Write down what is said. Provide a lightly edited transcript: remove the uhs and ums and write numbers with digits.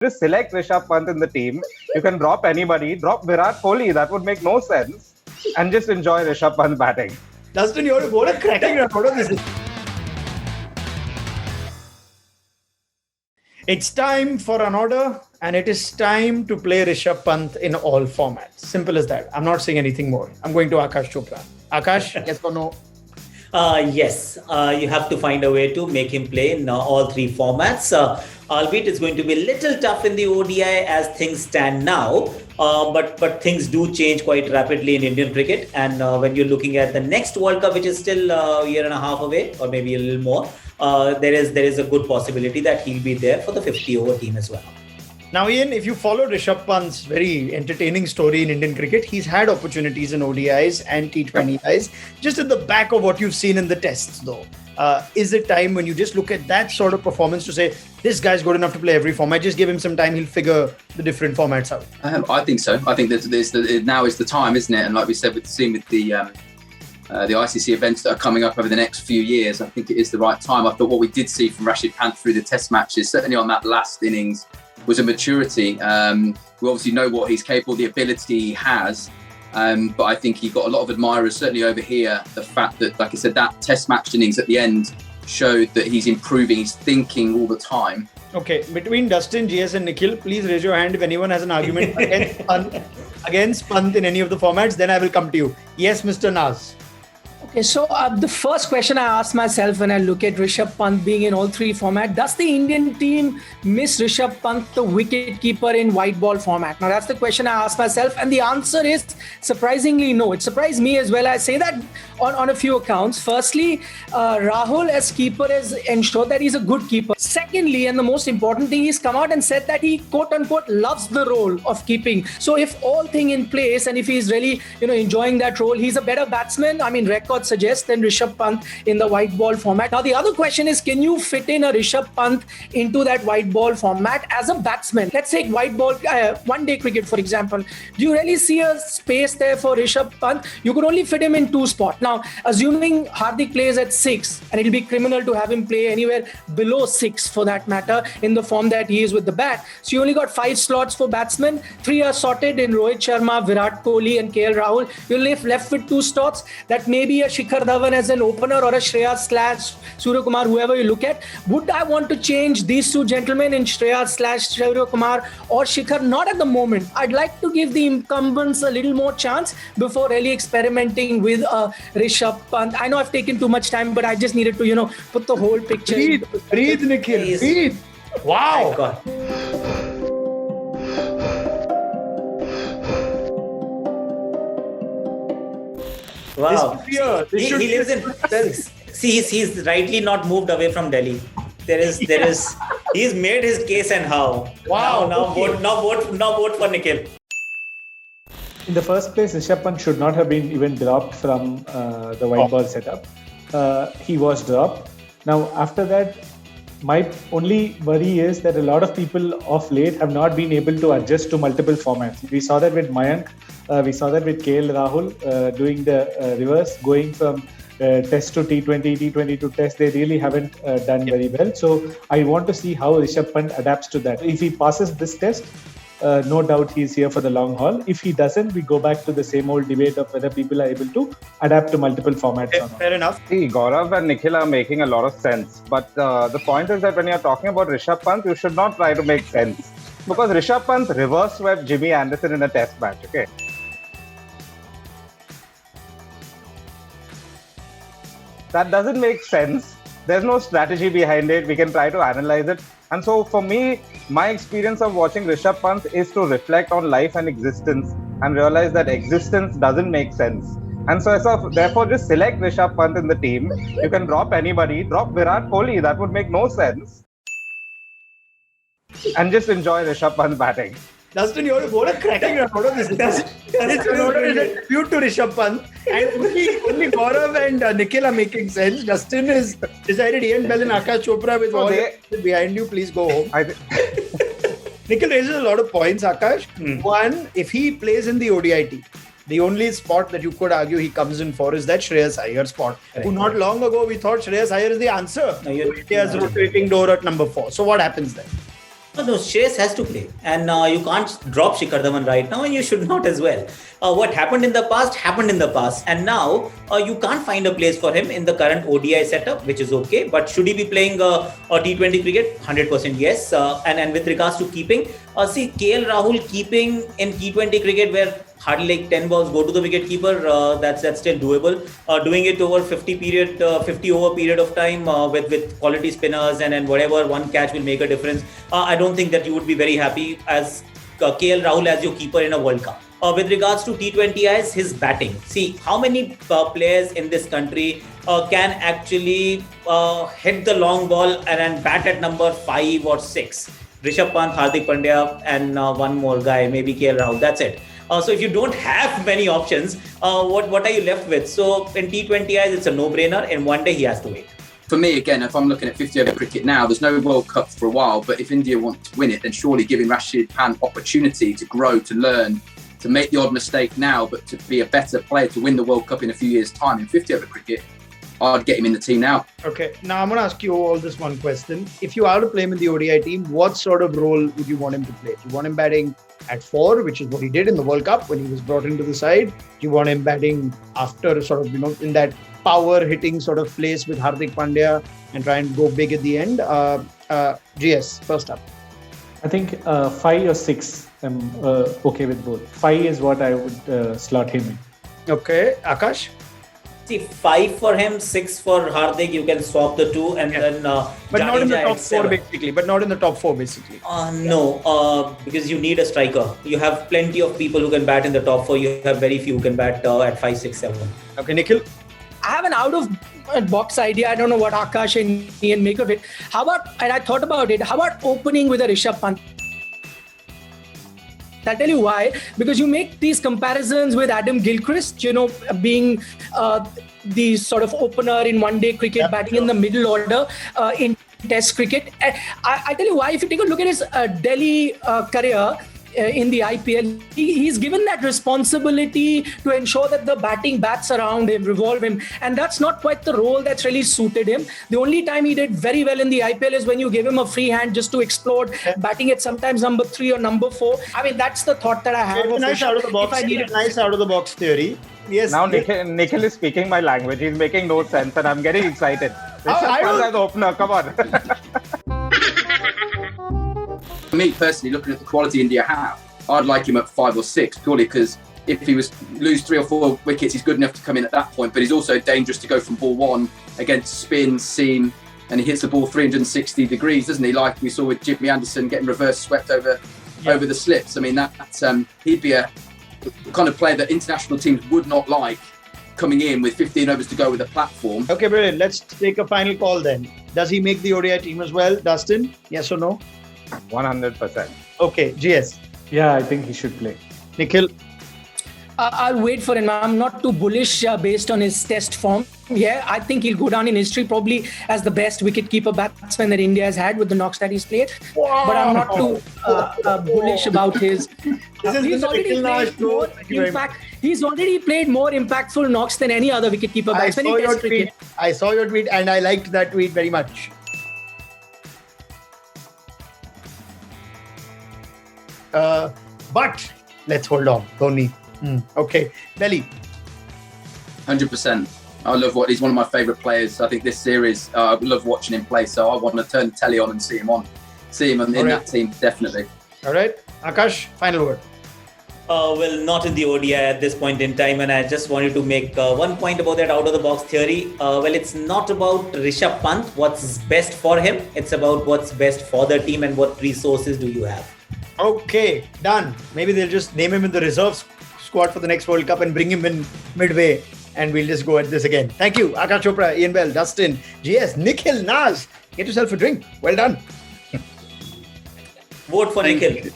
Just select Rishabh Pant in the team. You can drop anybody. Drop Virat Kohli. That would make no sense. And just enjoy Rishabh Pant batting. Dustin, what a cracking record of this. It's time for Runorder, and it is time to play Rishabh Pant in all formats. Simple as that. I'm not saying anything more. I'm going to Aakash Chopra. Aakash, yes or no? Yes, you have to find a way to make him play in all three formats. Albeit it's going to be a little tough in the ODI as things stand now. But things do change quite rapidly in Indian cricket. And when you're looking at the next World Cup, which is still a year and a half away, or maybe a little more, there is a good possibility that he'll be there for the 50-over team as well. Now, Ian, if you follow Rishabh Pant's very entertaining story in Indian cricket, he's had opportunities in ODIs and T20Is. Just at the back of what you've seen in the tests, though, is it time when you just look at that sort of performance to say, this guy's good enough to play every format, just give him some time, he'll figure the different formats out? I think so. I think that now is the time, isn't it? And like we said, with the ICC events that are coming up over the next few years, I think it is the right time. I thought what we did see from Rishabh Pant through the test matches, certainly on that last innings, was a maturity. We obviously know what he's capable, the ability he has, but I think he got a lot of admirers, certainly over here. The fact that, like I said, that test match innings at the end showed that he's improving, he's thinking all the time. Okay, between Dustin, GS and Nikhil, please raise your hand if anyone has an argument against Pant in any of the formats, then I will come to you. Yes, Mr. Naz. Okay, so the first question I ask myself when I look at Rishabh Pant being in all three formats, does the Indian team miss Rishabh Pant, the wicket keeper in white ball format? Now that's the question I ask myself, and the answer is surprisingly no. It surprised me as well. I say that on a few accounts. Firstly, Rahul as keeper has ensured that he's a good keeper. Secondly, and the most important thing, he's come out and said that he quote unquote loves the role of keeping. So if all thing in place and if he's really enjoying that role, he's a better batsman. I mean, record suggests than Rishabh Pant in the white ball format. Now the other question is, can you fit in a Rishabh Pant into that white ball format as a batsman? Let's take white ball one day cricket for example. Do you really see a space there for Rishabh Pant? You could only fit him in two spots. Now assuming Hardik plays at 6, and it'll be criminal to have him play anywhere below 6 for that matter in the form that he is with the bat. So you only got 5 slots for batsmen. 3 are sorted in Rohit Sharma, Virat Kohli and KL Rahul. You're left with 2 slots. That may be a Shikhar Dhawan as an opener or a Shreyas / Surya Kumar, whoever you look at. Would I want to change these 2 gentlemen in Shreyas / Surya Kumar or Shikhar? Not at the moment. I'd like to give the incumbents a little more chance before really experimenting with Rishabh Pant. I know I've taken too much time, but I just needed to, put the whole picture. Breathe, Nikhil. Breathe. Wow. God. Wow. He lives in. See, he's rightly not moved away from Delhi. He's made his case and how. Wow. Now vote for Nikhil. In the first place, Rishabh Pant should not have been even dropped from the white ball setup. He was dropped. Now, after that, my only worry is that a lot of people of late have not been able to adjust to multiple formats. We saw that with Mayank. We saw that with KL Rahul doing the reverse, going from test to T20, T20 to test. They really haven't done very well. So I want to see how Rishabh Pant adapts to that. If he passes this test, no doubt he's here for the long haul. If he doesn't, we go back to the same old debate of whether people are able to adapt to multiple formats or not. Fair enough. See, Gaurav and Nikhil are making a lot of sense. But the point is that when you're talking about Rishabh Pant, you should not try to make sense. Because Rishabh Pant reverse swept Jimmy Anderson in a test match, okay? That doesn't make sense. There's no strategy behind it. We can try to analyze it. And so for me, my experience of watching Rishabh Pant is to reflect on life and existence and realize that existence doesn't make sense. And so therefore, just select Rishabh Pant in the team. You can drop anybody. Drop Virat Kohli. That would make no sense. And just enjoy Rishabh Pant batting. Dustin, what a cracking record of this. It's a tribute to Rishabh Pant. And only Gaurav and Nikhil are making sense. Dustin has decided Ian Bell and Aakash Chopra with all behind you. Please go home. Nikhil raises a lot of points, Aakash. One, if he plays in the ODI team, the only spot that you could argue he comes in for is that Shreyas Iyer spot. Who not long ago we thought Shreyas Iyer is the answer. India's rotating door at number 4. So what happens then? No, Shreyas has to play, and you can't drop Shikhar Dhawan right now, and you should not as well. What happened in the past, and now you can't find a place for him in the current ODI setup, which is okay. But should he be playing a T20 cricket? 100% yes. And with regards to keeping, see KL Rahul keeping in T20 cricket where hardly like 10 balls go to the wicket keeper, that's still doable. Doing it over 50 over period of time with quality spinners and whatever, one catch will make a difference. I don't think that you would be very happy as KL Rahul as your keeper in a World Cup. With regards to T20Is, his batting. See, how many players in this country can actually hit the long ball and bat at number 5 or 6? Rishabh Pant, Hardik Pandya, and one more guy, maybe KL Rahul. That's it. So if you don't have many options, what are you left with? So in T20Is, it's a no-brainer. In one day, he has to wait. For me, again, if I'm looking at 50 over cricket now, there's no World Cup for a while. But if India want to win it, then surely giving Rashid Pant opportunity to grow, to learn, to make the odd mistake now, but to be a better player, to win the World Cup in a few years' time in 50 over cricket, I'd get him in the team now. Okay, now I'm going to ask you all this one question. If you are to play him in the ODI team, what sort of role would you want him to play? Do you want him batting at 4, which is what he did in the World Cup when he was brought into the side? Do you want him batting after sort of, in that power hitting sort of place with Hardik Pandya and try and go big at the end? GS, first up. I think 5 or 6, I'm okay with both. 5 is what I would slot him in. Okay, Aakash? See, 5 for him, 6 for Hardik. You can swap the 2 and then. But not in the Jadeja top at 4, 7. basically. But not in the top 4, basically. No, because you need a striker. You have plenty of people who can bat in the top 4. You have very few who can bat at 5, 6, 7. Okay, Nikhil? I have an out-of-box idea. I don't know what Aakash and Ian make of it. And I thought about it, how about opening with a Rishabh Pant? I'll tell you why. Because you make these comparisons with Adam Gilchrist, being the sort of opener in one-day cricket, batting in the middle order in Test cricket. I tell you why. If you take a look at his Delhi career, in the IPL, he's given that responsibility to ensure that the batting bats around him, revolve him, and that's not quite the role that's really suited him. The only time he did very well in the IPL is when you give him a free hand just to explode, batting at sometimes number 3 or number 4. I mean, that's the thought that I have. It's a nice out of the box. Nice out of the box theory. Yes. Now Nikhil is speaking my language. He's making no sense, and I'm getting excited. Rishabh Pant as opener. Come on. For me personally, looking at the quality India have, I'd like him at 5 or 6 purely because if he was lose 3 or 4 wickets, he's good enough to come in at that point. But he's also dangerous to go from ball 1 against spin, seam, and he hits the ball 360 degrees, doesn't he? Like we saw with Jimmy Anderson getting reverse swept over the slips. I mean, he'd be a kind of player that international teams would not like coming in with 15 overs to go with a platform. Okay, brilliant. Let's take a final call then. Does he make the ODI team as well, Dustin? Yes or no? 100%. Okay, GS. Yeah, I think he should play. Nikhil? I'll wait for him. I'm not too bullish based on his test form. Yeah, I think he'll go down in history probably as the best wicket-keeper batsman that India has had with the knocks that he's played. Wow. But I'm not too bullish about his... he's already played more, in fact, he's already played more impactful knocks than any other wicket-keeper batsman in test cricket. I saw your tweet and I liked that tweet very much. But let's hold on, Dhoni. Okay, Delhi. 100%. I love he's one of my favourite players. I think this series, I love watching him play. So I want to turn the telly on and see him in that team, definitely. All right, Aakash, final word. Well, not in the ODI at this point in time, and I just wanted to make one point about that out-of-the-box theory. Well, it's not about Rishabh Pant, what's best for him. It's about what's best for the team and what resources do you have. Okay, done. Maybe they'll just name him in the reserve squad for the next World Cup and bring him in midway, and we'll just go at this again. Thank you, Aakash Chopra, Ian Bell, Dustin, GS, Nikhil, Naz. Get yourself a drink. Well done. Vote for Nikhil.